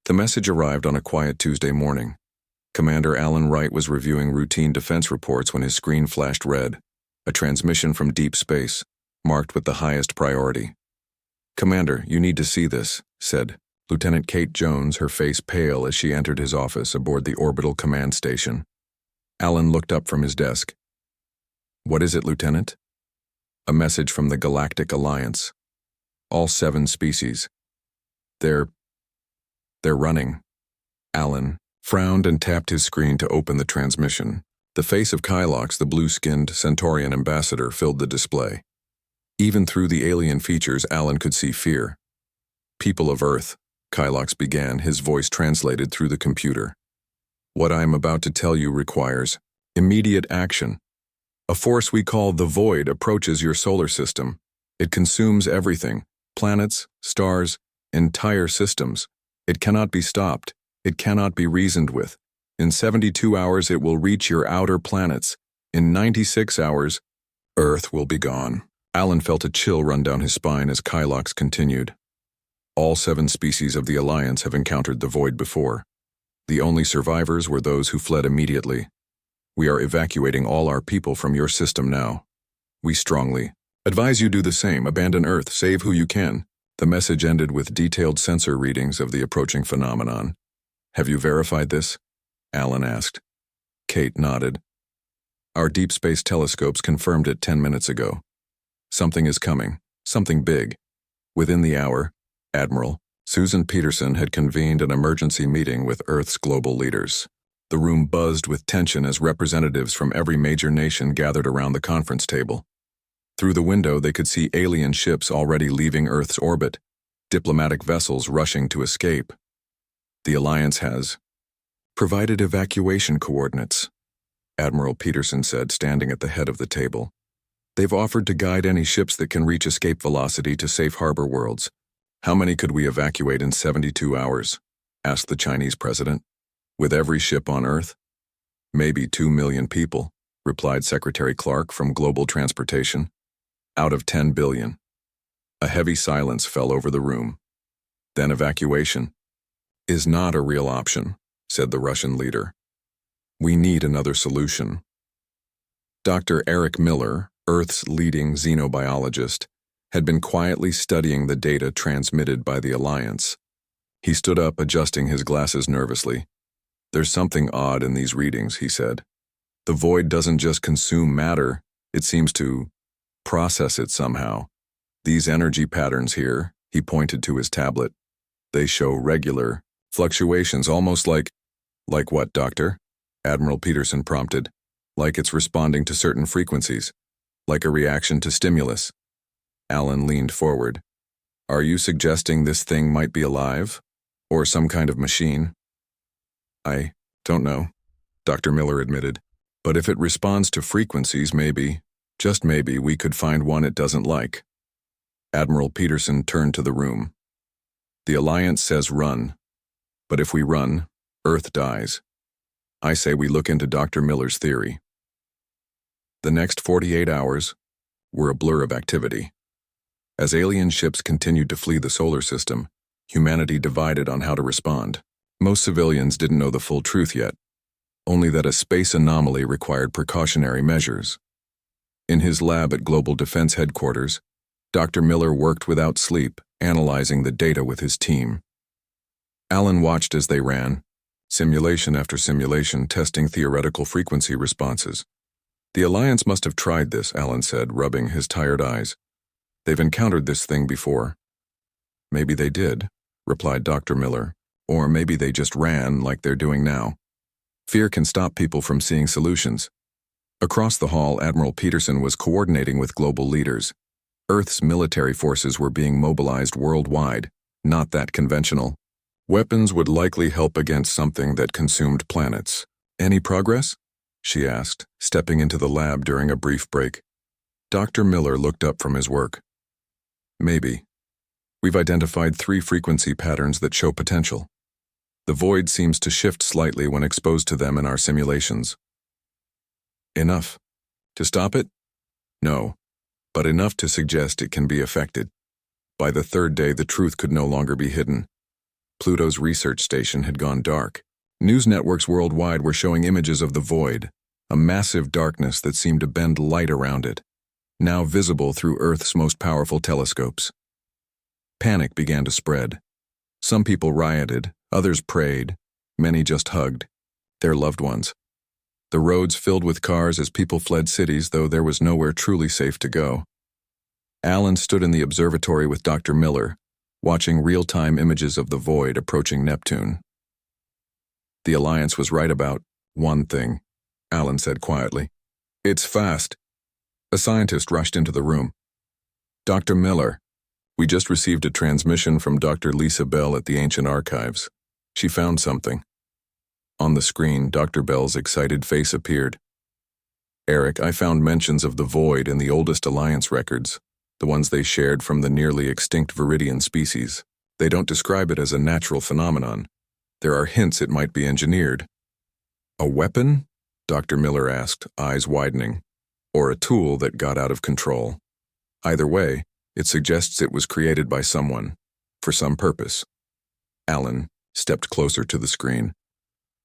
The message arrived on a quiet Tuesday morning. Commander Alan Wright was reviewing routine defense reports when his screen flashed red, a transmission from deep space, marked with the highest priority. "Commander, you need to see this," said Lieutenant Kate Jones, her face pale as she entered his office aboard the orbital command station. Alan looked up from his desk. "What is it, Lieutenant?" "A message from the Galactic Alliance. All 7 species. They're running." Alan frowned and tapped his screen to open the transmission. The face of Kylox, the blue-skinned Centaurian ambassador, filled the display. Even through the alien features, Alan could see fear. "People of Earth," Kylox began, his voice translated through the computer. "What I am about to tell you requires immediate action. A force we call the Void approaches your solar system. It consumes everything, planets, stars, entire systems. It cannot be stopped. It cannot be reasoned with. In 72 hours it will reach your outer planets. In 96 hours, Earth will be gone." Alan felt a chill run down his spine as Kylox continued. "All 7 species of the Alliance have encountered the Void before. The only survivors were those who fled immediately. We are evacuating all our people from your system now. We strongly advise you do the same. Abandon Earth. Save who you can." The message ended with detailed sensor readings of the approaching phenomenon. "Have you verified this?" Alan asked. Kate nodded. "Our deep space telescopes confirmed it 10 minutes ago. Something is coming. Something big." Within the hour, Admiral Susan Peterson had convened an emergency meeting with Earth's global leaders. The room buzzed with tension as representatives from every major nation gathered around the conference table. Through the window, they could see alien ships already leaving Earth's orbit, diplomatic vessels rushing to escape. "The Alliance has provided evacuation coordinates," Admiral Peterson said, standing at the head of the table. "They've offered to guide any ships that can reach escape velocity to safe harbor worlds." "How many could we evacuate in 72 hours?" asked the Chinese president. "With every ship on Earth?" "Maybe 2 million people," replied Secretary Clark from Global Transportation. "Out of 10 billion. A heavy silence fell over the room. "Then evacuation is not a real option," said the Russian leader. "We need another solution." Dr. Eric Miller, Earth's leading xenobiologist, had been quietly studying the data transmitted by the Alliance. He stood up, adjusting his glasses nervously. "There's something odd in these readings," he said. "The Void doesn't just consume matter, it seems to process it somehow. These energy patterns here," he pointed to his tablet, "they show regular fluctuations, almost like..." "Like what, Doctor?" Admiral Peterson prompted. "Like it's responding to certain frequencies. Like a reaction to stimulus." Alan leaned forward. "Are you suggesting this thing might be alive? Or some kind of machine?" "I don't know," Dr. Miller admitted. "But if it responds to frequencies, maybe, just maybe, we could find one it doesn't like." Admiral Peterson turned to the room. "The Alliance says run. But if we run, Earth dies. I say we look into Dr. Miller's theory." The next 48 hours were a blur of activity. As alien ships continued to flee the solar system, humanity divided on how to respond. Most civilians didn't know the full truth yet, only that a space anomaly required precautionary measures. In his lab at Global Defense Headquarters, Dr. Miller worked without sleep, analyzing the data with his team. Alan watched as they ran, simulation after simulation, testing theoretical frequency responses. "The Alliance must have tried this," Alan said, rubbing his tired eyes. "They've encountered this thing before." "Maybe they did," replied Dr. Miller, "or maybe they just ran like they're doing now. Fear can stop people from seeing solutions." Across the hall, Admiral Peterson was coordinating with global leaders. Earth's military forces were being mobilized worldwide, not that conventional. Weapons would likely help against something that consumed planets. "Any progress?" she asked, stepping into the lab during a brief break. Dr. Miller looked up from his work. "Maybe. We've identified 3 frequency patterns that show potential. The Void seems to shift slightly when exposed to them in our simulations." "Enough to stop it?" "No, but enough to suggest it can be affected. By the 3rd day, the truth could no longer be hidden. Pluto's research station had gone dark. News networks worldwide were showing images of the void, a massive darkness that seemed to bend light around it, now visible through Earth's most powerful telescopes. Panic began to spread. Some people rioted, others prayed, many just hugged their loved ones. The roads filled with cars as people fled cities, though there was nowhere truly safe to go. Alan stood in the observatory with Dr. Miller, watching real-time images of the void approaching Neptune. The Alliance was right about one thing, Alan said quietly. It's fast. A scientist rushed into the room. Dr. Miller, we just received a transmission from Dr. Lisa Bell at the Ancient Archives. She found something. On the screen, Dr. Bell's excited face appeared. Eric, I found mentions of the void in the oldest Alliance records, the ones they shared from the nearly extinct Viridian species. They don't describe it as a natural phenomenon. There are hints it might be engineered. A weapon? Dr. Miller asked, eyes widening. Or a tool that got out of control. Either way, it suggests it was created by someone, for some purpose. Alan stepped closer to the screen.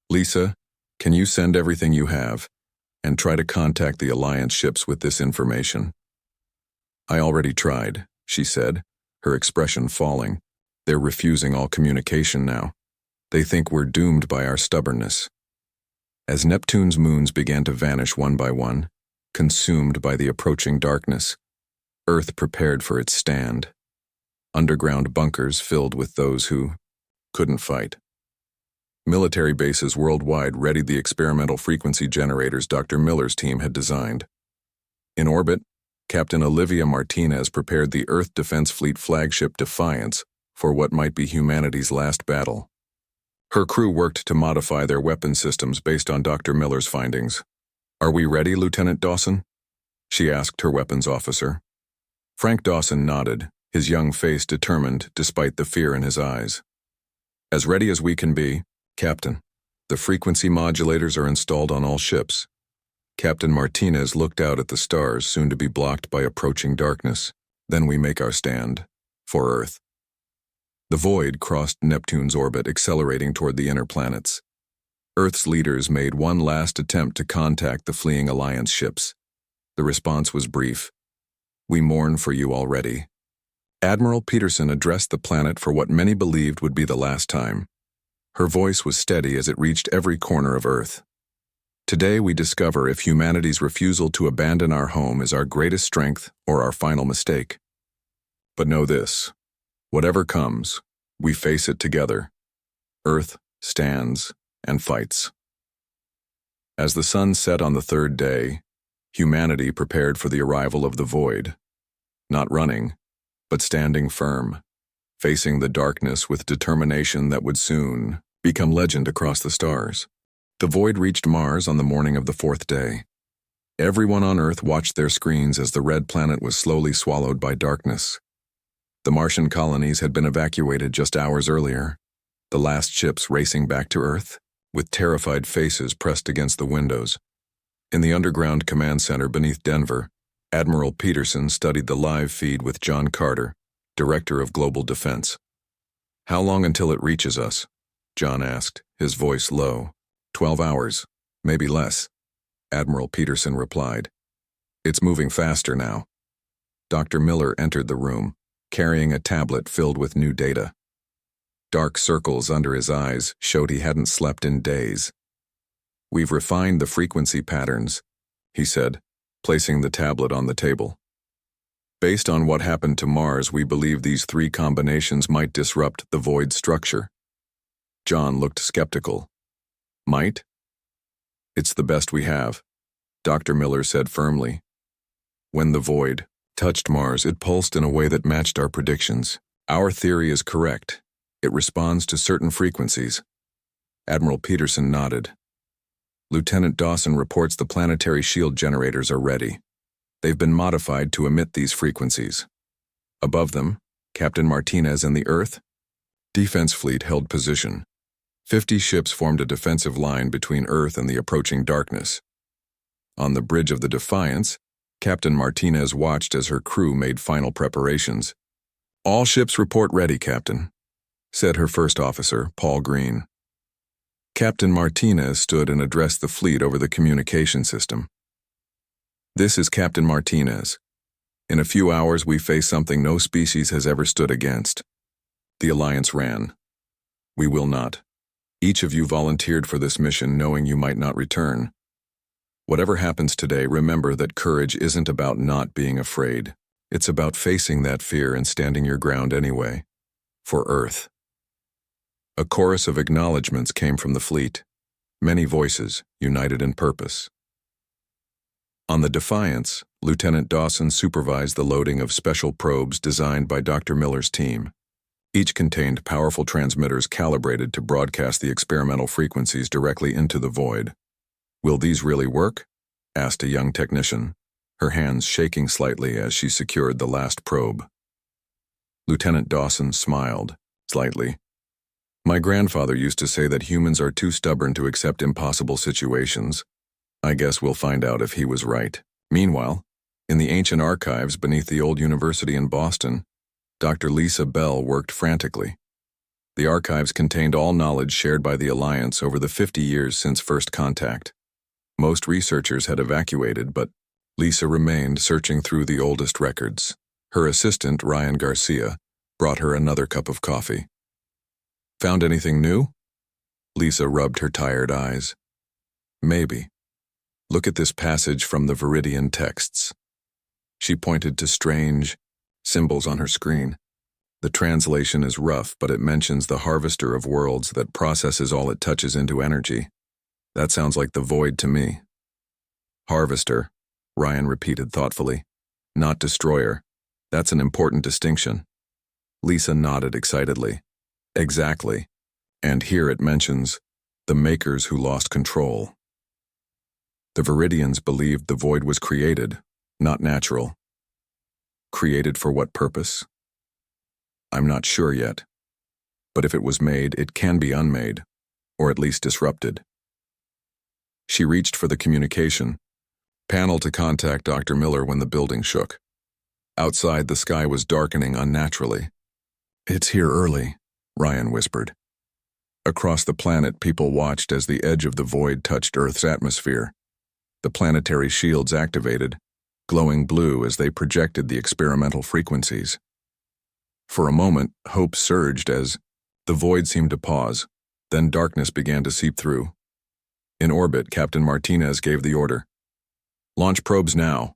Lisa, can you send everything you have, and try to contact the Alliance ships with this information? I already tried, she said, her expression falling. They're refusing all communication now. They think we're doomed by our stubbornness. As Neptune's moons began to vanish one by one, consumed by the approaching darkness, Earth prepared for its stand. Underground bunkers filled with those who couldn't fight. Military bases worldwide readied the experimental frequency generators Dr. Miller's team had designed. In orbit, Captain Olivia Martinez prepared the Earth Defense Fleet flagship Defiance for what might be humanity's last battle. Her crew worked to modify their weapon systems based on Dr. Miller's findings. Are we ready, Lieutenant Dawson? She asked her weapons officer. Frank Dawson nodded, his young face determined despite the fear in his eyes. As ready as we can be, Captain. The frequency modulators are installed on all ships. Captain Martinez looked out at the stars, soon to be blocked by approaching darkness. Then we make our stand. For Earth. The void crossed Neptune's orbit, accelerating toward the inner planets. Earth's leaders made one last attempt to contact the fleeing Alliance ships. The response was brief. We mourn for you already. Admiral Peterson addressed the planet for what many believed would be the last time. Her voice was steady as it reached every corner of Earth. Today we discover if humanity's refusal to abandon our home is our greatest strength or our final mistake. But know this, whatever comes, we face it together. Earth stands and fights. As the sun set on the third day, humanity prepared for the arrival of the void. Not running, but standing firm, facing the darkness with determination that would soon become legend across the stars. The void reached Mars on the morning of the fourth day. Everyone on Earth watched their screens as the red planet was slowly swallowed by darkness. The Martian colonies had been evacuated just hours earlier, the last ships racing back to Earth, with terrified faces pressed against the windows. In the underground command center beneath Denver, Admiral Peterson studied the live feed with John Carter, Director of Global Defense. How long until it reaches us? John asked, his voice low. 12 hours, maybe less, Admiral Peterson replied. It's moving faster now. Dr. Miller entered the room, carrying a tablet filled with new data. Dark circles under his eyes showed he hadn't slept in days. We've refined the frequency patterns, he said, placing the tablet on the table. Based on what happened to Mars, we believe these three combinations might disrupt the void structure. John looked skeptical. Might? It's the best we have, Dr. Miller said firmly. When the void touched Mars, it pulsed in a way that matched our predictions. Our theory is correct. It responds to certain frequencies. Admiral Peterson nodded. Lieutenant Dawson reports the planetary shield generators are ready. They've been modified to emit these frequencies. Above them, Captain Martinez and the Earth Defense Fleet held position. 50 ships formed a defensive line between Earth and the approaching darkness. On the bridge of the Defiance, Captain Martinez watched as her crew made final preparations. All ships report ready, Captain. said her first officer, Paul Green. Captain Martinez stood and addressed the fleet over the communication system. This is Captain Martinez. In a few hours, we face something no species has ever stood against. The Alliance ran. We will not. Each of you volunteered for this mission knowing you might not return. Whatever happens today, remember that courage isn't about not being afraid. It's about facing that fear and standing your ground anyway. For Earth. A chorus of acknowledgments came from the fleet. Many voices, united in purpose. On the Defiance, Lieutenant Dawson supervised the loading of special probes designed by Dr. Miller's team. Each contained powerful transmitters calibrated to broadcast the experimental frequencies directly into the void. "Will these really work?" asked a young technician, her hands shaking slightly as she secured the last probe. Lieutenant Dawson smiled, slightly. "My grandfather used to say that humans are too stubborn to accept impossible situations. I guess we'll find out if he was right." Meanwhile, in the ancient archives beneath the old university in Boston, Dr. Lisa Bell worked frantically. The archives contained all knowledge shared by the Alliance over the 50 years since first contact. Most researchers had evacuated, but Lisa remained searching through the oldest records. Her assistant, Ryan Garcia, brought her another cup of coffee. "Found anything new?" Lisa rubbed her tired eyes. "Maybe. Look at this passage from the Viridian texts." She pointed to strange symbols on her screen. The translation is rough, but it mentions the harvester of worlds that processes all it touches into energy. That sounds like the void to me. "Harvester," Ryan repeated thoughtfully. "Not destroyer. That's an important distinction." Lisa nodded excitedly. "Exactly. And here it mentions the makers who lost control. The Viridians believed the void was created, not natural. Created for what purpose? I'm not sure yet. But if it was made, it can be unmade, or at least disrupted." She reached for the communication panel to contact Dr. Miller when the building shook. Outside, the sky was darkening unnaturally. "It's here early," Ryan whispered. Across the planet, people watched as the edge of the void touched Earth's atmosphere. The planetary shields activated, glowing blue as they projected the experimental frequencies. For a moment, hope surged as the void seemed to pause, then darkness began to seep through. In orbit, Captain Martinez gave the order. "Launch probes now."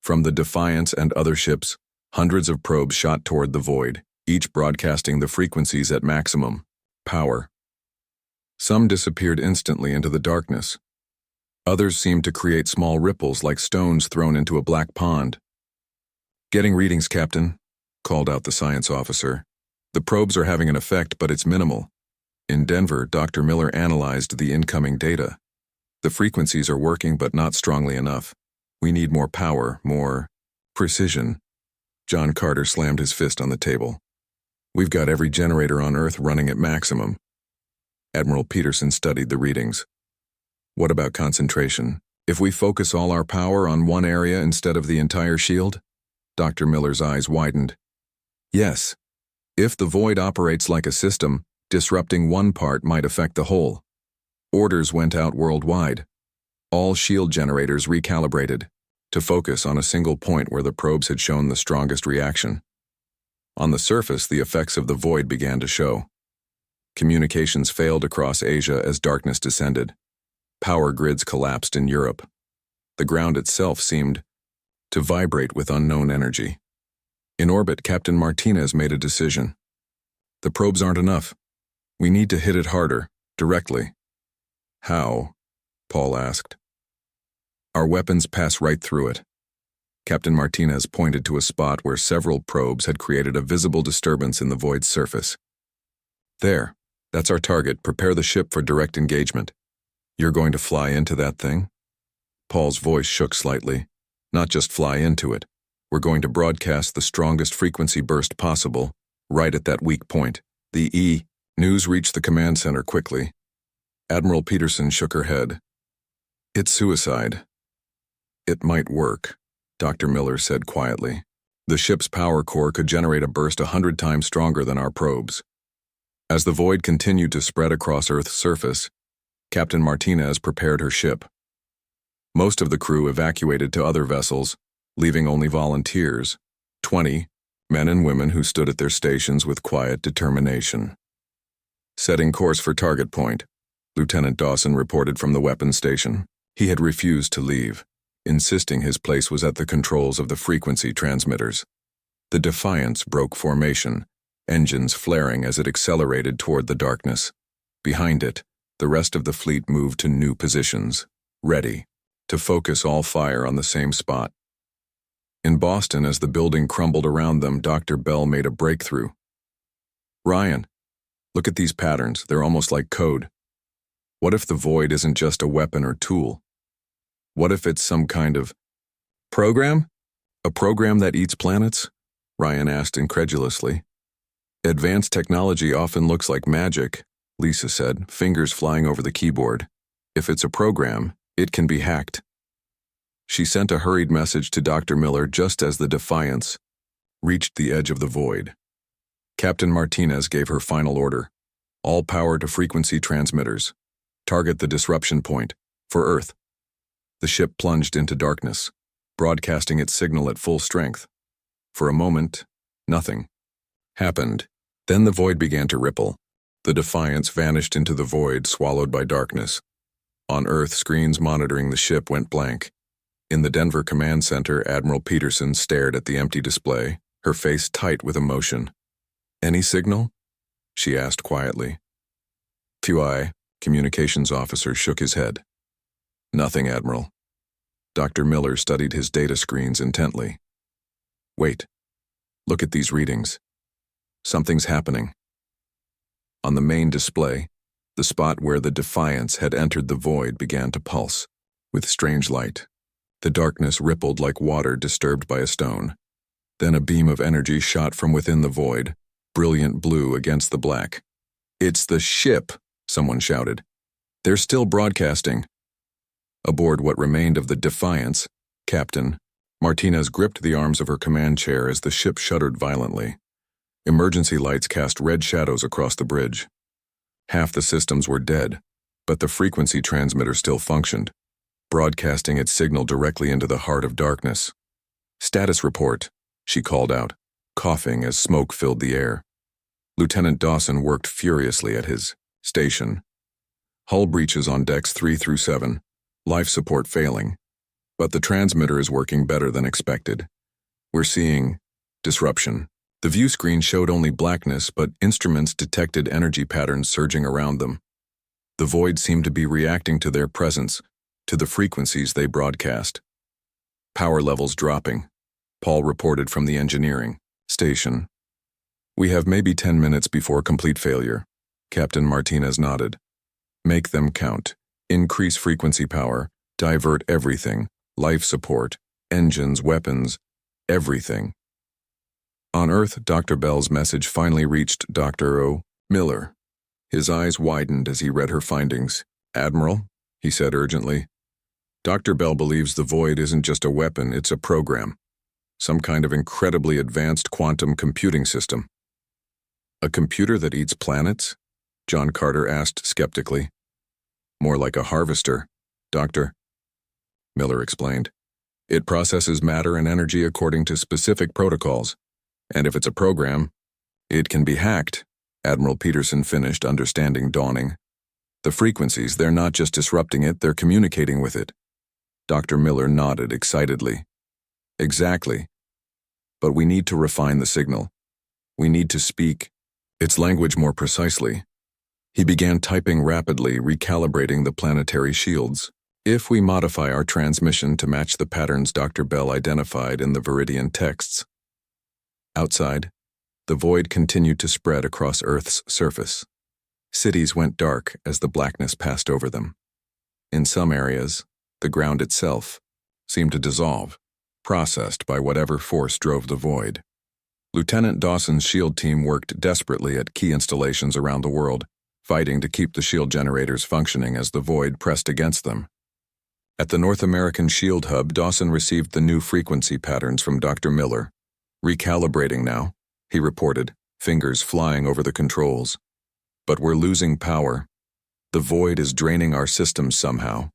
From the Defiance and other ships, hundreds of probes shot toward the void, each broadcasting the frequencies at maximum power. Some disappeared instantly into the darkness. Others seemed to create small ripples like stones thrown into a black pond. "Getting readings, Captain," called out the science officer. "The probes are having an effect, but it's minimal." In Denver, Dr. Miller analyzed the incoming data. "The frequencies are working, but not strongly enough. We need more power, more precision." John Carter slammed his fist on the table. "We've got every generator on Earth running at maximum." Admiral Peterson studied the readings. "What about concentration? If we focus all our power on one area instead of the entire shield?" Dr. Miller's eyes widened. "Yes. If the void operates like a system, disrupting one part might affect the whole." Orders went out worldwide. All shield generators recalibrated to focus on a single point where the probes had shown the strongest reaction. On the surface, the effects of the void began to show. Communications failed across Asia as darkness descended. Power grids collapsed in Europe. The ground itself seemed to vibrate with unknown energy. In orbit, Captain Martinez made a decision. "The probes aren't enough. We need to hit it harder, directly." "How?" Paul asked. "Our weapons pass right through it." Captain Martinez pointed to a spot where several probes had created a visible disturbance in the void's surface. "There. That's our target. Prepare the ship for direct engagement." "You're going to fly into that thing?" Paul's voice shook slightly. "Not just fly into it. We're going to broadcast the strongest frequency burst possible, right at that weak point." The news reached the command center quickly. Admiral Peterson shook her head. "It's suicide." "It might work," Dr. Miller said quietly. "The ship's power core could generate a burst 100 times stronger than our probes." As the void continued to spread across Earth's surface, Captain Martinez prepared her ship. Most of the crew evacuated to other vessels, leaving only volunteers, 20, men and women who stood at their stations with quiet determination. Setting course for target point, Lieutenant Dawson reported from the weapons station. He had refused to leave, insisting his place was at the controls of the frequency transmitters. The Defiance broke formation, engines flaring as it accelerated toward the darkness. Behind it, the rest of the fleet moved to new positions, ready to focus all fire on the same spot. In Boston, as the building crumbled around them, Dr. Bell made a breakthrough. "Ryan, look at these patterns. They're almost like code. What if the void isn't just a weapon or tool? What if it's some kind of program? A program that eats planets?" Ryan asked incredulously. "Advanced technology often looks like magic," Lisa said, fingers flying over the keyboard. "If it's a program, it can be hacked." She sent a hurried message to Dr. Miller just as the Defiance reached the edge of the void. Captain Martinez gave her final order. "All power to frequency transmitters. Target the disruption point, for Earth." The ship plunged into darkness, broadcasting its signal at full strength. For a moment, nothing happened. Then the void began to ripple. The Defiance vanished into the void, swallowed by darkness. On Earth, screens monitoring the ship went blank. In the Denver Command Center, Admiral Peterson stared at the empty display, her face tight with emotion. "Any signal?" she asked quietly. HFY communications officer shook his head. "Nothing, Admiral." Dr. Miller studied his data screens intently. "Wait. Look at these readings. Something's happening." On the main display, the spot where the Defiance had entered the void began to pulse, with strange light. The darkness rippled like water disturbed by a stone. Then a beam of energy shot from within the void, brilliant blue against the black. "It's the ship!" someone shouted. "They're still broadcasting." Aboard what remained of the Defiance, Captain Martinez gripped the arms of her command chair as the ship shuddered violently. Emergency lights cast red shadows across the bridge. Half the systems were dead, but the frequency transmitter still functioned, broadcasting its signal directly into the heart of darkness. "Status report," she called out, coughing as smoke filled the air. Lieutenant Dawson worked furiously at his station. "Hull breaches on decks 3 through 7, life support failing, but the transmitter is working better than expected. We're seeing disruption." The view screen showed only blackness, but instruments detected energy patterns surging around them. The void seemed to be reacting to their presence, to the frequencies they broadcast. "Power levels dropping," Paul reported from the engineering station. "We have maybe 10 minutes before complete failure." Captain Martinez nodded. "Make them count. Increase frequency power. Divert everything. Life support. Engines, weapons. Everything." On Earth, Dr. Bell's message finally reached Dr. O. Miller. His eyes widened as he read her findings. "Admiral," he said urgently, "Dr. Bell believes the void isn't just a weapon, it's a program. Some kind of incredibly advanced quantum computing system." "A computer that eats planets?" John Carter asked skeptically. "More like a harvester, Doctor," Miller explained. "It processes matter and energy according to specific protocols. And if it's a program, it can be hacked," Admiral Peterson finished, understanding dawning. "The frequencies, they're not just disrupting it, they're communicating with it." Dr. Miller nodded excitedly. "Exactly. But we need to refine the signal. We need to speak its language more precisely." He began typing rapidly, recalibrating the planetary shields. "If we modify our transmission to match the patterns Dr. Bell identified in the Viridian texts." Outside, the void continued to spread across Earth's surface. Cities went dark as the blackness passed over them. In some areas, the ground itself seemed to dissolve, processed by whatever force drove the void. Lieutenant Dawson's SHIELD team worked desperately at key installations around the world, fighting to keep the SHIELD generators functioning as the void pressed against them. At the North American SHIELD hub, Dawson received the new frequency patterns from Dr. Miller. "Recalibrating now," he reported, fingers flying over the controls. But we're losing power. The void is draining our systems somehow.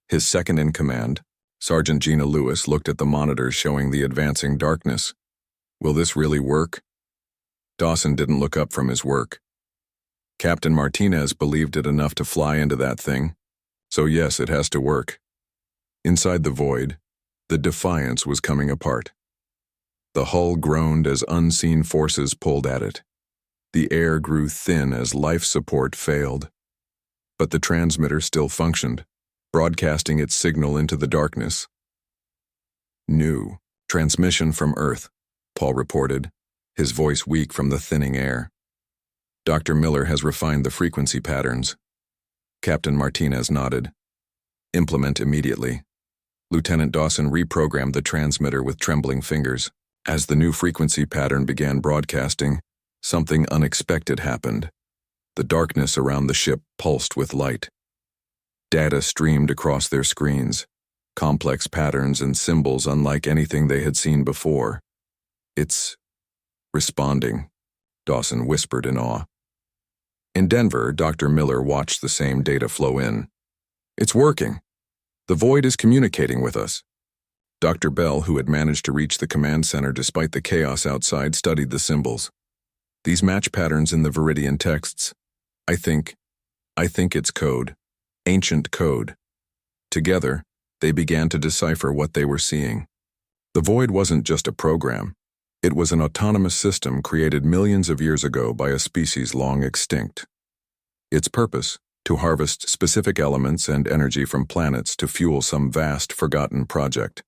His second-in-command, Sergeant Gina Lewis, looked at the monitors showing the advancing darkness. Will this really work? Dawson didn't look up from his work. Captain Martinez believed it enough to fly into that thing, so yes, it has to work. Inside the void, the Defiance was coming apart. The hull groaned as unseen forces pulled at it. The air grew thin as life support failed. But the transmitter still functioned, broadcasting its signal into the darkness. New transmission from Earth, Paul reported, his voice weak from the thinning air. Dr. Miller has refined the frequency patterns. Captain Martinez nodded. Implement immediately. Lieutenant Dawson reprogrammed the transmitter with trembling fingers. As the new frequency pattern began broadcasting, something unexpected happened. The darkness around the ship pulsed with light. Data streamed across their screens, complex patterns and symbols unlike anything they had seen before. It's responding, Dawson whispered in awe. In Denver, Dr. Miller watched the same data flow in. It's working. The void is communicating with us. Dr. Bell, who had managed to reach the command center despite the chaos outside, studied the symbols. These match patterns in the Viridian texts. I think it's code. Ancient code. Together, they began to decipher what they were seeing. The void wasn't just a program. It was an autonomous system created millions of years ago by a species long extinct. Its purpose, to harvest specific elements and energy from planets to fuel some vast, forgotten project.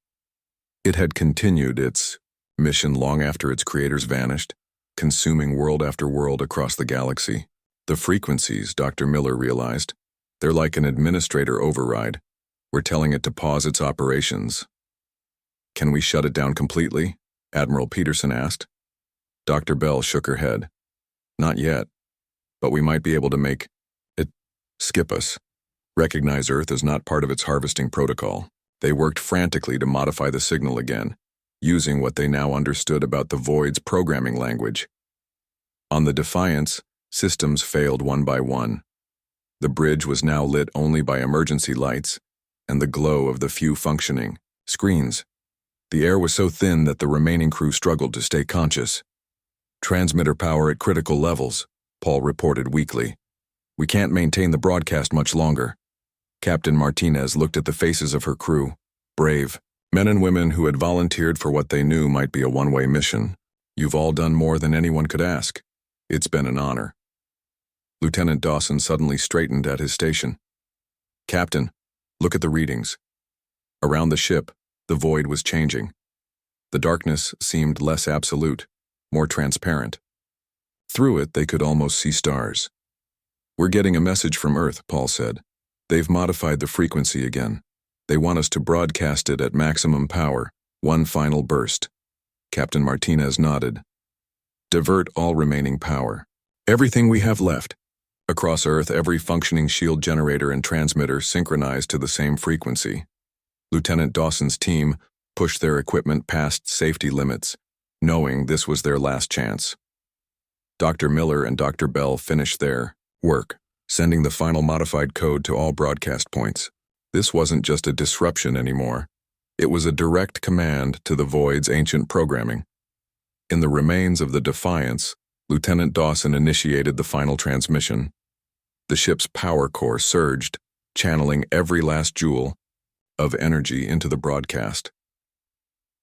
It had continued its mission long after its creators vanished, consuming world after world across the galaxy. The frequencies, Dr. Miller realized, they're like an administrator override. We're telling it to pause its operations. Can we shut it down completely? Admiral Peterson asked. Dr. Bell shook her head. Not yet, but we might be able to make it skip us. Recognize Earth as not part of its harvesting protocol. They worked frantically to modify the signal again, using what they now understood about the void's programming language. On the Defiance, systems failed one by one. The bridge was now lit only by emergency lights and the glow of the few functioning screens. The air was so thin that the remaining crew struggled to stay conscious. Transmitter power at critical levels, Paul reported weakly. We can't maintain the broadcast much longer. Captain Martinez looked at the faces of her crew. Brave. Men and women who had volunteered for what they knew might be a one-way mission. You've all done more than anyone could ask. It's been an honor. Lieutenant Dawson suddenly straightened at his station. Captain, look at the readings. Around the ship, the void was changing. The darkness seemed less absolute, more transparent. Through it, they could almost see stars. We're getting a message from Earth, Paul said. They've modified the frequency again. They want us to broadcast it at maximum power, one final burst. Captain Martinez nodded. Divert all remaining power. Everything we have left. Across Earth, every functioning shield generator and transmitter synchronized to the same frequency. Lieutenant Dawson's team pushed their equipment past safety limits, knowing this was their last chance. Dr. Miller and Dr. Bell finished their work, sending the final modified code to all broadcast points. This wasn't just a disruption anymore. It was a direct command to the Void's ancient programming. In the remains of the Defiance, Lieutenant Dawson initiated the final transmission. The ship's power core surged, channeling every last joule of energy into the broadcast.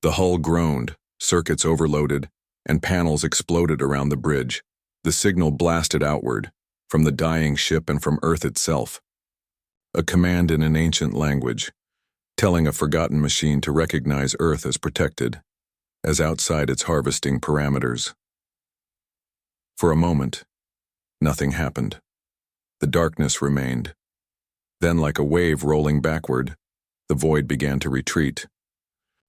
The hull groaned, circuits overloaded, and panels exploded around the bridge. The signal blasted outward, from the dying ship and from Earth itself. A command in an ancient language, telling a forgotten machine to recognize Earth as protected, as outside its harvesting parameters. For a moment, nothing happened. The darkness remained. Then, like a wave rolling backward, the void began to retreat.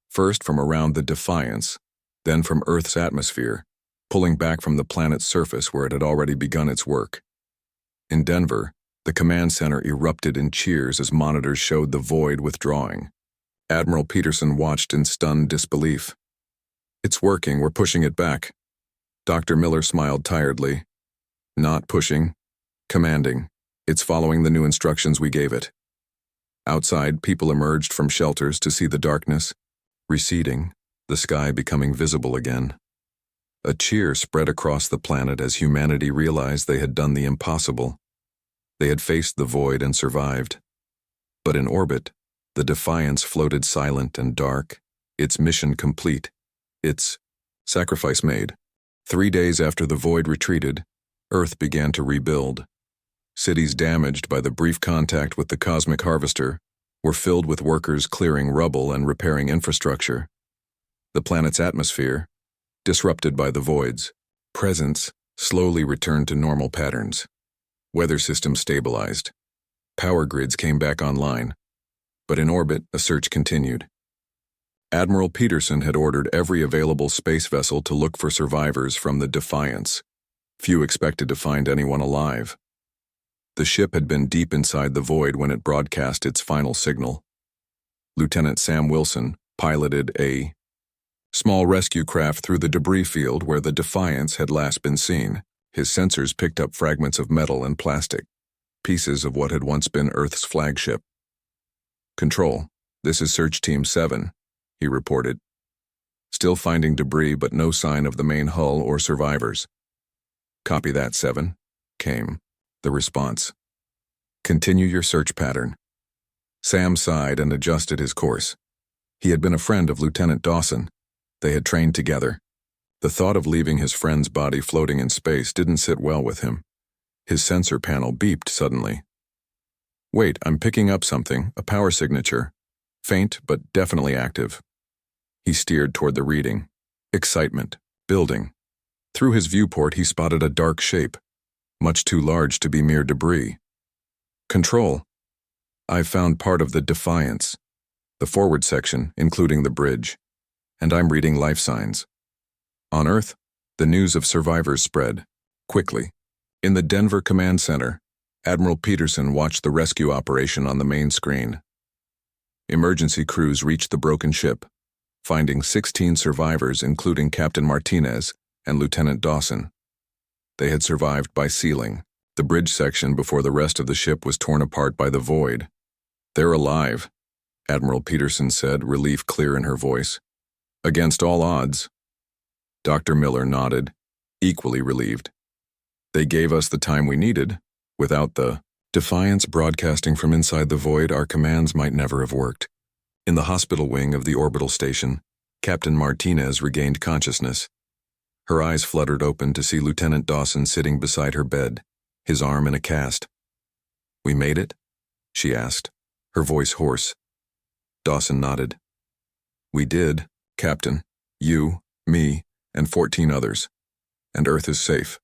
First from around the Defiance, then from Earth's atmosphere, pulling back from the planet's surface where it had already begun its work. In Denver, the command center erupted in cheers as monitors showed the void withdrawing. Admiral Peterson watched in stunned disbelief. It's working, we're pushing it back. Dr. Miller smiled tiredly. Not pushing, Commanding. It's following the new instructions we gave it. Outside, people emerged from shelters to see the darkness receding, the sky becoming visible again. A cheer spread across the planet as humanity realized they had done the impossible. They had faced the void and survived. But in orbit, the Defiance floated silent and dark, its mission complete, its sacrifice made. 3 days after the void retreated, Earth began to rebuild. Cities damaged by the brief contact with the cosmic harvester were filled with workers clearing rubble and repairing infrastructure. The planet's atmosphere, disrupted by the void's presence, slowly returned to normal patterns. Weather systems stabilized. Power grids came back online. But in orbit, a search continued. Admiral Peterson had ordered every available space vessel to look for survivors from the Defiance. Few expected to find anyone alive. The ship had been deep inside the void when it broadcast its final signal. Lieutenant Sam Wilson piloted a small rescue craft through the debris field where the Defiance had last been seen. His sensors picked up fragments of metal and plastic, pieces of what had once been Earth's flagship. "Control, this is Search Team 7, he reported. "Still finding debris but no sign of the main hull or survivors." "Copy that, 7, came the response. "Continue your search pattern." Sam sighed and adjusted his course. He had been a friend of Lieutenant Dawson. They had trained together. The thought of leaving his friend's body floating in space didn't sit well with him. His sensor panel beeped suddenly. "Wait, I'm picking up something, a power signature. Faint, but definitely active." He steered toward the reading. Excitement. Building. Through his viewport, he spotted a dark shape, much too large to be mere debris. "Control. I've found part of the Defiance, the forward section, including the bridge, and I'm reading life signs." On Earth, the news of survivors spread, quickly. In the Denver Command Center, Admiral Peterson watched the rescue operation on the main screen. Emergency crews reached the broken ship, finding 16 survivors including Captain Martinez and Lieutenant Dawson. They had survived by sealing the bridge section before the rest of the ship was torn apart by the void. "They're alive," Admiral Peterson said, relief clear in her voice. "Against all odds." Dr. Miller nodded, equally relieved. "They gave us the time we needed. Without the Defiance broadcasting from inside the void, our commands might never have worked." In the hospital wing of the orbital station, Captain Martinez regained consciousness. Her eyes fluttered open to see Lieutenant Dawson sitting beside her bed, his arm in a cast. "We made it?" she asked, her voice hoarse. Dawson nodded. "We did, Captain. You, me, and 14 others. And Earth is safe.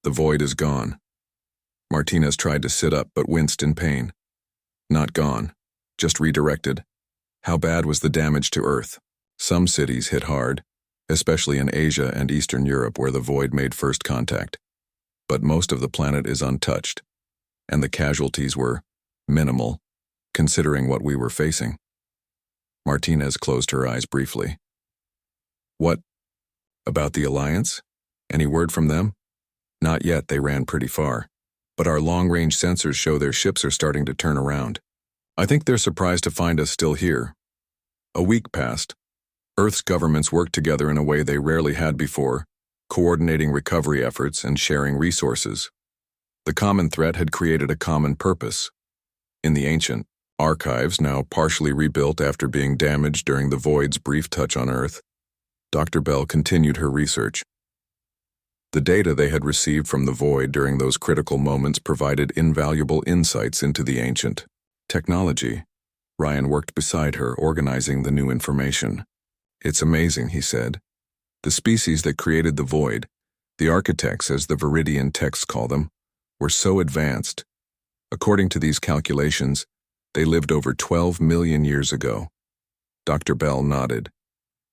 The void is gone." Martinez tried to sit up but winced in pain. "Not gone, just redirected." How bad was the damage to Earth? Some cities hit hard, especially in Asia and Eastern Europe where the void made first contact. But most of the planet is untouched, and the casualties were minimal, considering what we were facing. Martinez closed her eyes briefly. "What about the Alliance? Any word from them?" "Not yet, they ran pretty far. But our long-range sensors show their ships are starting to turn around. I think they're surprised to find us still here." A week passed. Earth's governments worked together in a way they rarely had before, coordinating recovery efforts and sharing resources. The common threat had created a common purpose. In the ancient archives, now partially rebuilt after being damaged during the void's brief touch on Earth, Dr. Bell continued her research. The data they had received from the void during those critical moments provided invaluable insights into the ancient technology. Ryan worked beside her, organizing the new information. "It's amazing," he said. "The species that created the void, the architects as the Viridian texts call them, were so advanced. According to these calculations, they lived over 12 million years ago." Dr. Bell nodded.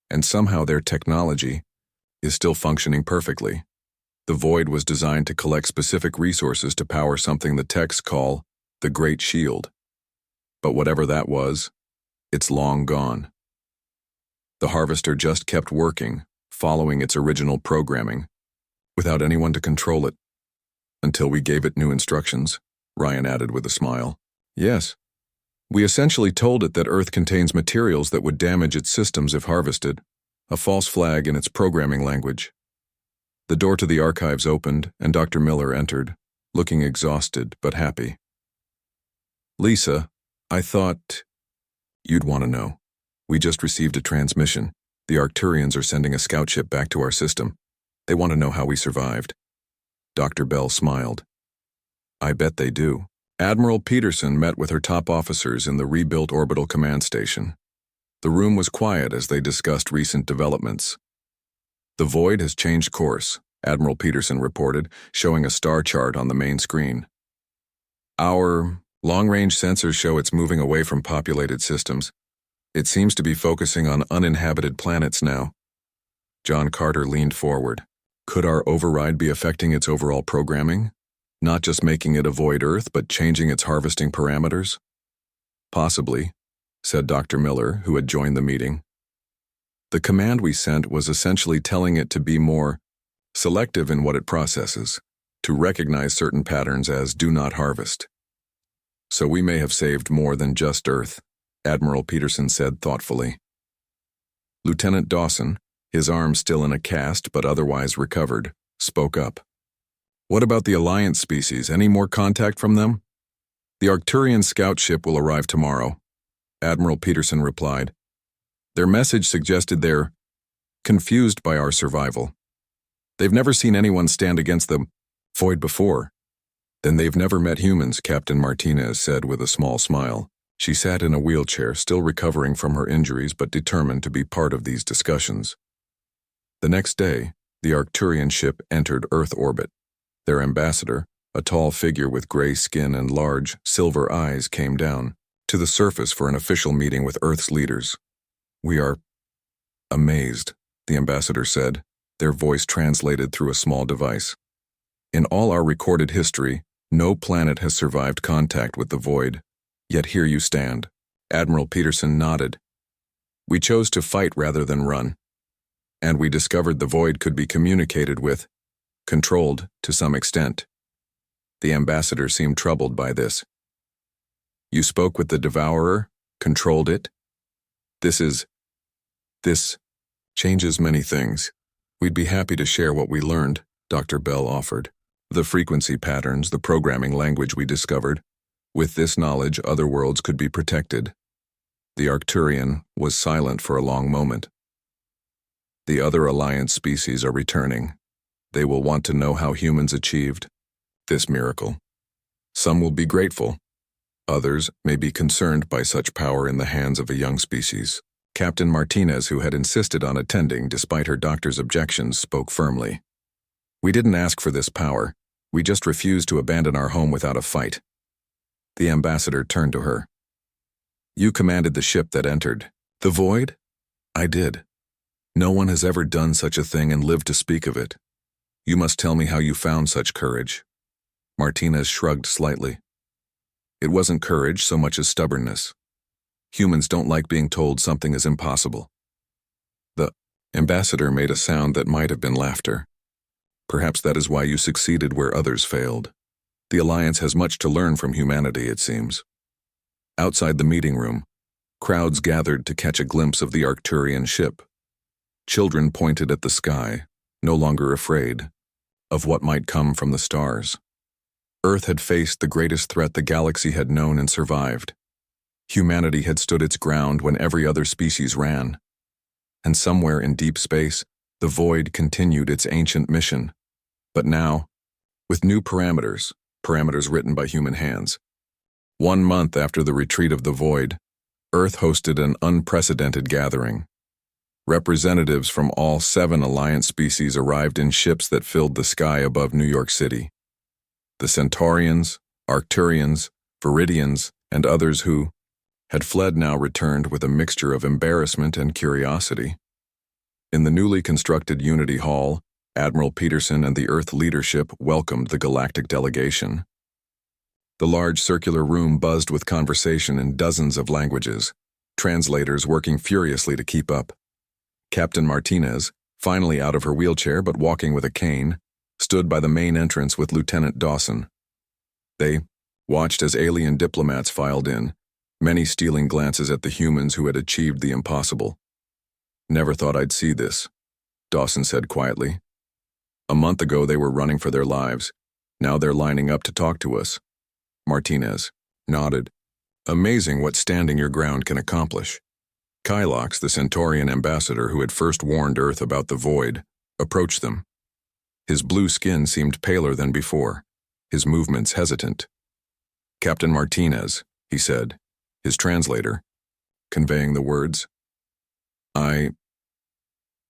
"And somehow their technology is still functioning perfectly. The void was designed to collect specific resources to power something the texts call the Great Shield. But whatever that was, it's long gone. The harvester just kept working, following its original programming, without anyone to control it. Until we gave it new instructions, Ryan added with a smile. Yes. We essentially told it that Earth contains materials that would damage its systems if harvested, a false flag in its programming language. The door to the archives opened, and Dr. Miller entered, looking exhausted but happy. Lisa, I thought you'd want to know. We just received a transmission. The Arcturians are sending a scout ship back to our system. They want to know how we survived. Dr. Bell smiled. I bet they do. Admiral Peterson met with her top officers in the rebuilt orbital command station. The room was quiet as they discussed recent developments. The Void has changed course, Admiral Peterson reported, showing a star chart on the main screen. Our long-range sensors show it's moving away from populated systems. It seems to be focusing on uninhabited planets now. John Carter leaned forward. Could our override be affecting its overall programming? Not just making it avoid Earth, but changing its harvesting parameters? Possibly, said Dr. Miller, who had joined the meeting. The command we sent was essentially telling it to be more selective in what it processes, to recognize certain patterns as do not harvest. So we may have saved more than just Earth, Admiral Peterson said thoughtfully. Lieutenant Dawson, his arm still in a cast but otherwise recovered, spoke up. What about the Alliance species? Any more contact from them? The Arcturian scout ship will arrive tomorrow, Admiral Peterson replied. Their message suggested they're confused by our survival. They've never seen anyone stand against the Void before. Then they've never met humans, Captain Martinez said with a small smile. She sat in a wheelchair, still recovering from her injuries but determined to be part of these discussions. The next day, the Arcturian ship entered Earth orbit. Their ambassador, a tall figure with gray skin and large, silver eyes, came down to the surface for an official meeting with Earth's leaders. We are amazed, the ambassador said, their voice translated through a small device. In all our recorded history, no planet has survived contact with the Void. Yet here you stand. Admiral Peterson nodded. We chose to fight rather than run. And we discovered the Void could be communicated with, controlled to some extent. The ambassador seemed troubled by this. You spoke with the Devourer, controlled it? This changes many things. We'd be happy to share what we learned, Dr. Bell offered. The frequency patterns, the programming language we discovered. With this knowledge, other worlds could be protected. The Arcturian was silent for a long moment. The other Alliance species are returning. They will want to know how humans achieved this miracle. Some will be grateful. Others may be concerned by such power in the hands of a young species. Captain Martinez, who had insisted on attending despite her doctor's objections, spoke firmly. We didn't ask for this power. We just refused to abandon our home without a fight. The ambassador turned to her. You commanded the ship that entered the Void? I did. No one has ever done such a thing and lived to speak of it. You must tell me how you found such courage. Martinez shrugged slightly. It wasn't courage so much as stubbornness. Humans don't like being told something is impossible. The ambassador made a sound that might have been laughter. Perhaps that is why you succeeded where others failed. The Alliance has much to learn from humanity, it seems. Outside the meeting room, crowds gathered to catch a glimpse of the Arcturian ship. Children pointed at the sky, no longer afraid of what might come from the stars. Earth had faced the greatest threat the galaxy had known and survived. Humanity had stood its ground when every other species ran. And somewhere in deep space, the Void continued its ancient mission. But now, with new parameters written by human hands. 1 month after the retreat of the Void, Earth hosted an unprecedented gathering. Representatives from all 7 Alliance species arrived in ships that filled the sky above New York City. The Centaurians, Arcturians, Viridians, and others who had fled now returned with a mixture of embarrassment and curiosity. In the newly constructed Unity Hall, Admiral Peterson and the Earth leadership welcomed the galactic delegation. The large circular room buzzed with conversation in dozens of languages, translators working furiously to keep up. Captain Martinez, finally out of her wheelchair but walking with a cane, stood by the main entrance with Lieutenant Dawson. They watched as alien diplomats filed in, many stealing glances at the humans who had achieved the impossible. "Never thought I'd see this," Dawson said quietly. "A month ago they were running for their lives. Now they're lining up to talk to us." Martinez nodded. "Amazing what standing your ground can accomplish." Kylox, the Centaurian ambassador who had first warned Earth about the void, approached them. His blue skin seemed paler than before, his movements hesitant. "Captain Martinez," he said, his translator, conveying the words.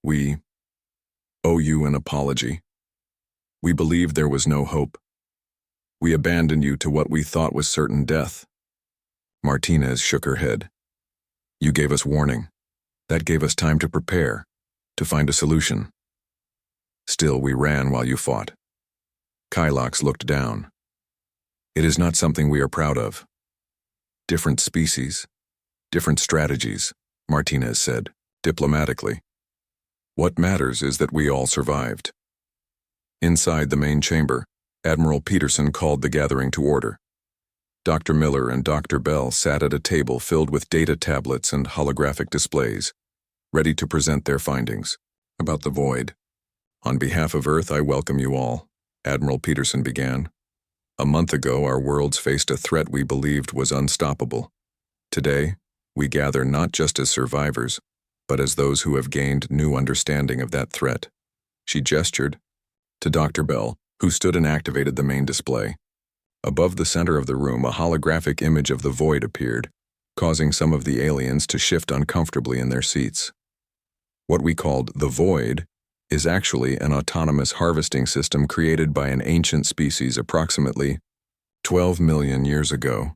We owe you an apology. We believed there was no hope. We abandoned you to what we thought was certain death." Martinez shook her head. "You gave us warning. That gave us time to prepare, to find a solution. Still, we ran while you fought." Kylox looked down. "It is not something we are proud of. Different species, different strategies," Martinez said, diplomatically. "What matters is that we all survived." Inside the main chamber, Admiral Peterson called the gathering to order. Dr. Miller and Dr. Bell sat at a table filled with data tablets and holographic displays, ready to present their findings about the void. "On behalf of Earth, I welcome you all," Admiral Peterson began. "A month ago, our worlds faced a threat we believed was unstoppable. Today, we gather not just as survivors, but as those who have gained new understanding of that threat." She gestured to Dr. Bell, who stood and activated the main display. Above the center of the room, a holographic image of the void appeared, causing some of the aliens to shift uncomfortably in their seats. What we called the void is actually an autonomous harvesting system created by an ancient species approximately 12 million years ago,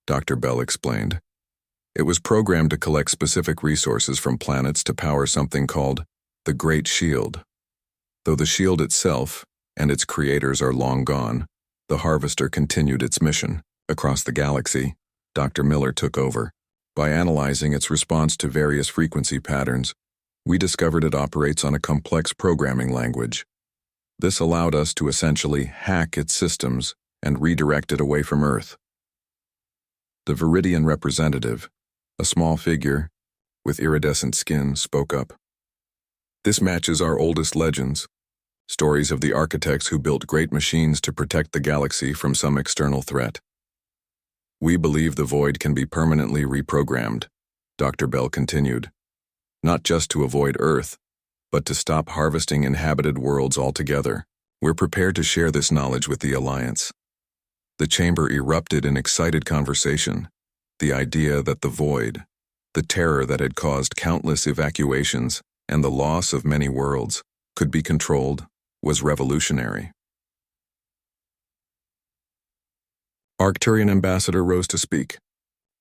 Dr. Bell explained. It was programmed to collect specific resources from planets to power something called the Great Shield. Though the shield itself and its creators are long gone, the harvester continued its mission. Across the galaxy, Dr. Miller took over. By analyzing its response to various frequency patterns, we discovered it operates on a complex programming language. This allowed us to essentially hack its systems and redirect it away from Earth. The Viridian representative, a small figure with iridescent skin, spoke up. "This matches our oldest legends, stories of the architects who built great machines to protect the galaxy from some external threat. We believe the void can be permanently reprogrammed," Dr. Bell continued, "not just to avoid Earth, but to stop harvesting inhabited worlds altogether. We're prepared to share this knowledge with the Alliance." The chamber erupted in excited conversation. The idea that the void, the terror that had caused countless evacuations and the loss of many worlds, could be controlled was revolutionary. Arcturian ambassador rose to speak.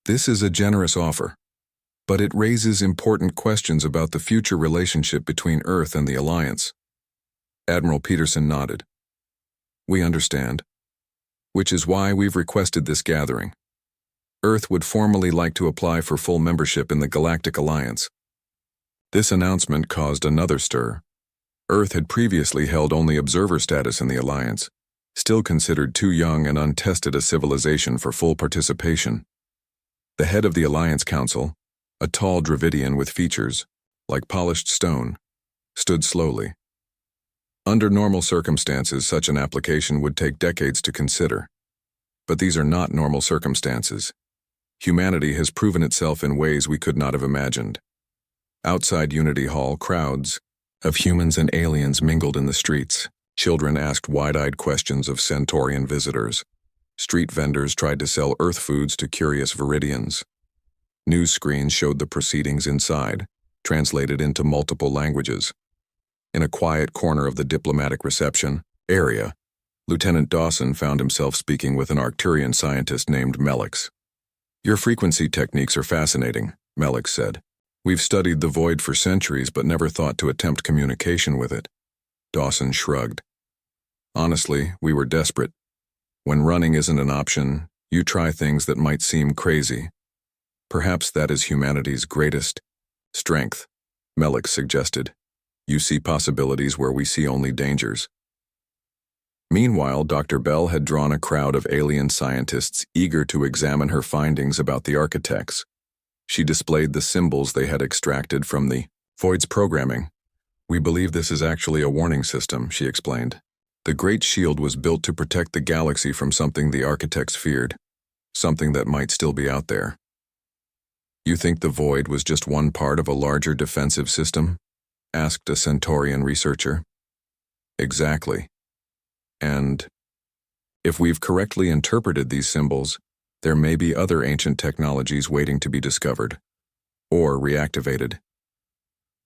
"This is a generous offer, but it raises important questions about the future relationship between Earth and the Alliance." Admiral Peterson nodded. "We understand, which is why we've requested this gathering. Earth would formally like to apply for full membership in the Galactic Alliance." This announcement caused another stir. Earth had previously held only observer status in the Alliance, still considered too young and untested a civilization for full participation. The head of the Alliance Council, a tall Dravidian with features like polished stone, stood slowly. Under normal circumstances, such an application would take decades to consider. But these are not normal circumstances. Humanity has proven itself in ways we could not have imagined. Outside Unity Hall, crowds of humans and aliens mingled in the streets. Children asked wide-eyed questions of Centaurian visitors. Street vendors tried to sell Earth foods to curious Viridians. News screens showed the proceedings inside, translated into multiple languages. In a quiet corner of the diplomatic reception area, Lieutenant Dawson found himself speaking with an Arcturian scientist named Melix. "Your frequency techniques are fascinating," Melix said. "We've studied the void for centuries but never thought to attempt communication with it." Dawson shrugged. "Honestly, we were desperate. When running isn't an option, you try things that might seem crazy. Perhaps that is humanity's greatest strength," Melix suggested. "You see possibilities where we see only dangers." Meanwhile, Dr. Bell had drawn a crowd of alien scientists eager to examine her findings about the architects. She displayed the symbols they had extracted from the Void's programming. "We believe this is actually a warning system," she explained. "The Great Shield was built to protect the galaxy from something the architects feared, something that might still be out there." "You think the Void was just one part of a larger defensive system?" asked a Centaurian researcher. "Exactly. And if we've correctly interpreted these symbols, there may be other ancient technologies waiting to be discovered, or reactivated."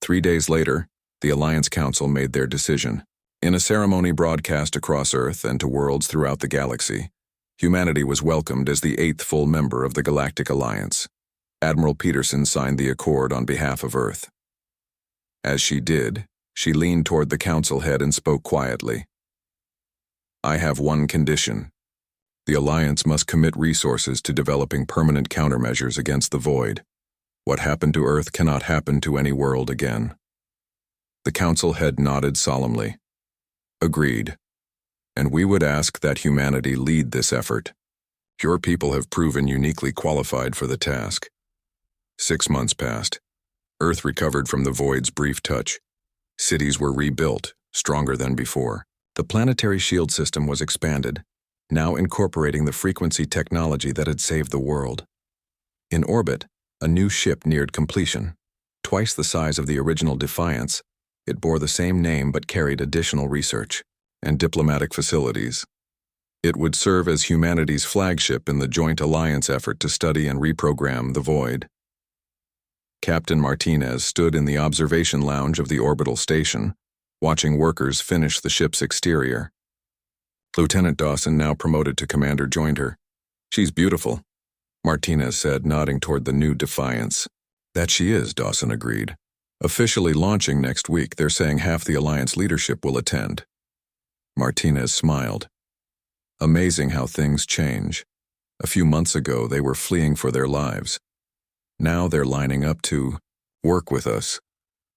3 days later, the Alliance Council made their decision. In a ceremony broadcast across Earth and to worlds throughout the galaxy, humanity was welcomed as the 8th full member of the Galactic Alliance. Admiral Peterson signed the accord on behalf of Earth. As she did, she leaned toward the council head and spoke quietly. "I have one condition. The Alliance must commit resources to developing permanent countermeasures against the Void. What happened to Earth cannot happen to any world again." The council head nodded solemnly. "Agreed. And we would ask that humanity lead this effort. Your people have proven uniquely qualified for the task." 6 months passed. Earth recovered from the Void's brief touch. Cities were rebuilt, stronger than before. The planetary shield system was expanded, now incorporating the frequency technology that had saved the world. In orbit, a new ship neared completion. Twice the size of the original Defiance, it bore the same name but carried additional research and diplomatic facilities. It would serve as humanity's flagship in the joint Alliance effort to study and reprogram the Void. Captain Martinez stood in the observation lounge of the orbital station, watching workers finish the ship's exterior. Lieutenant Dawson, now promoted to commander, joined her. "She's beautiful," Martinez said, nodding toward the new Defiance. "That she is," Dawson agreed. "Officially launching next week, they're saying half the Alliance leadership will attend." Martinez smiled. Amazing how things change. A few months ago, they were fleeing for their lives. Now they're lining up to work with us,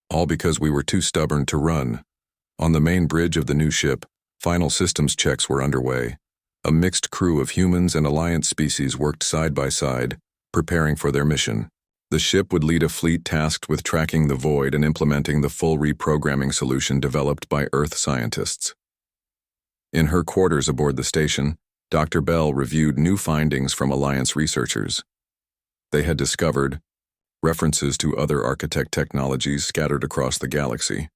all because we were too stubborn to run. On the main bridge of the new ship, final systems checks were underway. A mixed crew of humans and Alliance species worked side by side, preparing for their mission. The ship would lead a fleet tasked with tracking the Void and implementing the full reprogramming solution developed by Earth scientists. In her quarters aboard the station, Dr. Bell reviewed new findings from Alliance researchers. They had discovered references to other architect technologies scattered across the galaxy.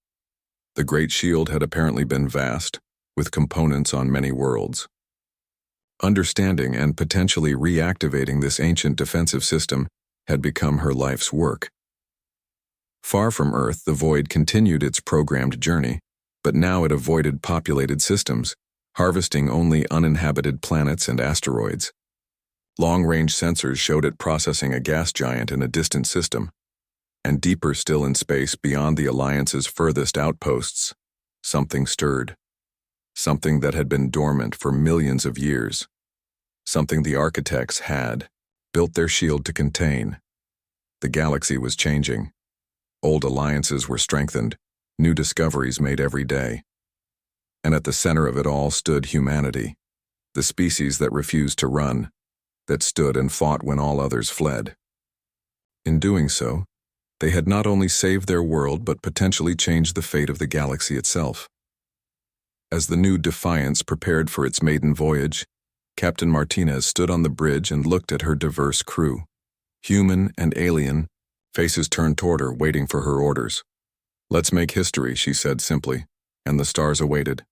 The Great Shield had apparently been vast, with components on many worlds. Understanding and potentially reactivating this ancient defensive system had become her life's work. Far from Earth, the Void continued its programmed journey, but now it avoided populated systems, harvesting only uninhabited planets and asteroids. Long-range sensors showed it processing a gas giant in a distant system, and deeper still in space beyond the Alliance's furthest outposts, something stirred. Something that had been dormant for millions of years. Something the architects had built their shield to contain. The galaxy was changing. Old alliances were strengthened, new discoveries made every day. And at the center of it all stood humanity, the species that refused to run, that stood and fought when all others fled. In doing so, they had not only saved their world but potentially changed the fate of the galaxy itself. As the new Defiance prepared for its maiden voyage, Captain Martinez stood on the bridge and looked at her diverse crew. Human and alien, faces turned toward her, waiting for her orders. "Let's make history," she said simply, and the stars awaited.